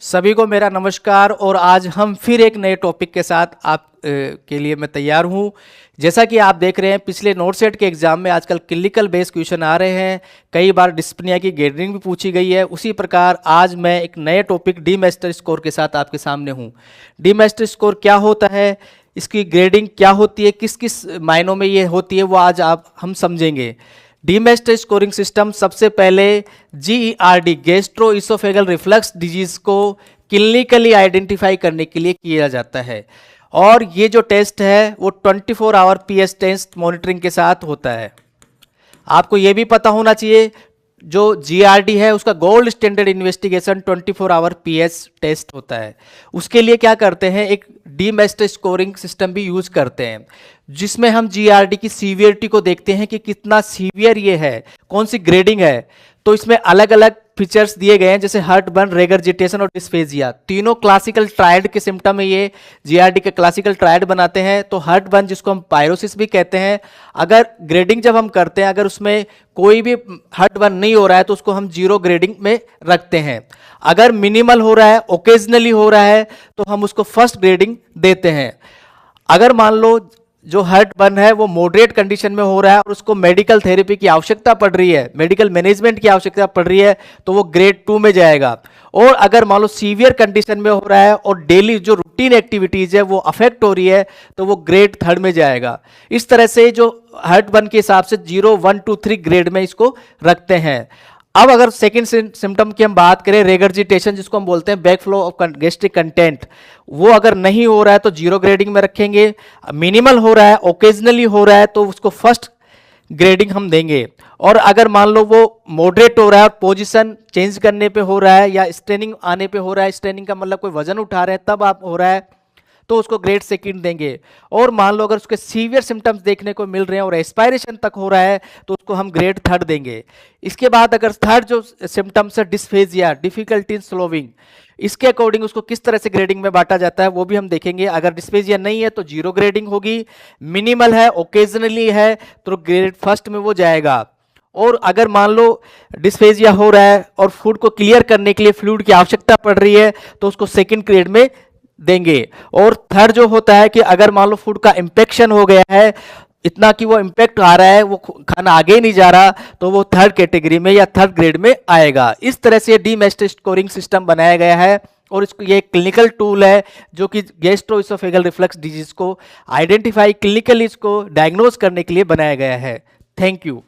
सभी को मेरा नमस्कार। और आज हम फिर एक नए टॉपिक के साथ आप के लिए मैं तैयार हूं। जैसा कि आप देख रहे हैं, पिछले नोट सेट के एग्जाम में आजकल क्लिनिकल बेस्ड क्वेश्चन आ रहे हैं, कई बार डिस्प्निया की ग्रेडिंग भी पूछी गई है। उसी प्रकार आज मैं एक नए टॉपिक डी मैस्टर स्कोर के साथ आपके सामने हूं। डी मैस्टर स्कोर क्या होता है, इसकी ग्रेडिंग क्या होती है, किस किस मायनों में ये होती है, वो आज हम समझेंगे। डीमेस्टर स्कोरिंग सिस्टम सबसे पहले GERD gastro oesophageal reflux disease को क्लिनिकली आइडेंटिफाई करने के लिए किया जाता है। और ये जो टेस्ट है वो 24 आवर PS टेस्ट मॉनिटरिंग के साथ होता है। आपको ये भी पता होना चाहिए, जो GERD है उसका gold standard investigation 24 hour PS test होता है। उसके लिए क्या करते हैं, एक डीमेस्टर स्कोरिंग सिस्टम भी यूज करते हैं, जिसमें हम GERD की सीवियरिटी को देखते हैं कि कितना सीवियर ये है, कौन सी ग्रेडिंग है। तो इसमें अलग अलग फीचर्स दिए गए हैं, जैसे हर्ट बर्न, रेगर्जिटेशन और डिस्फेजिया। तीनों क्लासिकल ट्रायड के सिम्टम है, ये GERD के क्लासिकल ट्रायड बनाते हैं। तो हर्ट बर्न, जिसको हम पायरोसिस भी कहते हैं, अगर ग्रेडिंग जब हम करते हैं, अगर उसमें कोई भी हर्ट बर्न नहीं हो रहा है तो उसको हम 0 ग्रेडिंग में रखते हैं। अगर मिनिमल हो रहा है, ओकेजनली हो रहा है, तो हम उसको फर्स्ट ग्रेडिंग देते हैं। अगर मान लो जो हर्ट बर्न है वो मॉडरेट कंडीशन में हो रहा है और उसको मेडिकल थेरेपी की आवश्यकता पड़ रही है, मेडिकल मैनेजमेंट की आवश्यकता पड़ रही है, तो वो ग्रेड 2 में जाएगा। और अगर मान लो सीवियर कंडीशन में हो रहा है और डेली जो रूटीन एक्टिविटीज है वो अफेक्ट हो रही है, तो वो ग्रेड 3 में जाएगा। इस तरह से जो हर्ट बर्न के हिसाब से 0, 1, 2, 3 ग्रेड में इसको रखते हैं। अब अगर सेकंड सिम्टम की हम बात करें, रेगर्जिटेशन, जिसको हम बोलते हैं बैकफ्लो ऑफ गैस्ट्रिक कंटेंट, वो अगर नहीं हो रहा है तो 0 ग्रेडिंग में रखेंगे। मिनिमल हो रहा है, ओकेजनली हो रहा है, तो उसको फर्स्ट ग्रेडिंग हम देंगे। और अगर मान लो वो मॉडरेट हो रहा है और पोजीशन चेंज करने पे हो रहा है या स्ट्रेनिंग आने पे हो रहा है, स्ट्रेनिंग का मतलब कोई वजन उठा रहे हैं तब आप हो रहा है, तो उसको ग्रेड 2 देंगे। और मान लो अगर उसके सीवियर सिम्टम्स देखने को मिल रहे हैं और एस्पायरेशन तक हो रहा है, तो उसको हम ग्रेड 3 देंगे। इसके बाद अगर थर्ड जो सिम्टम्स है, डिस्फेजिया, डिफिकल्टी इन स्लोविंग, इसके अकॉर्डिंग उसको किस तरह से ग्रेडिंग में बांटा जाता है वो भी हम देखेंगे। अगर डिस्फेजिया नहीं है तो 0 ग्रेडिंग होगी, मिनिमल है, ओकेजनली है, तो ग्रेड 1 में वो जाएगा। और अगर मान लो डिस्फेजिया हो रहा है और फूड को क्लियर करने के लिए फ्लूइड की आवश्यकता पड़ रही है, तो उसको 2nd ग्रेड में देंगे। और थर्ड जो होता है कि अगर मान लो फूड का इंफेक्शन हो गया है, इतना कि वो इम्पैक्ट आ रहा है, वो खाना आगे नहीं जा रहा, तो वो 3rd कैटेगरी में या 3rd ग्रेड में आएगा। इस तरह से डीमेस्टर स्कोरिंग सिस्टम बनाया गया है। और इसको ये क्लिनिकल टूल है जो कि गैस्ट्रो इसोफेगल रिफ्लक्स डिजीज को आइडेंटिफाई, क्लिनिकली इसको डायग्नोज करने के लिए बनाया गया है। Thank you.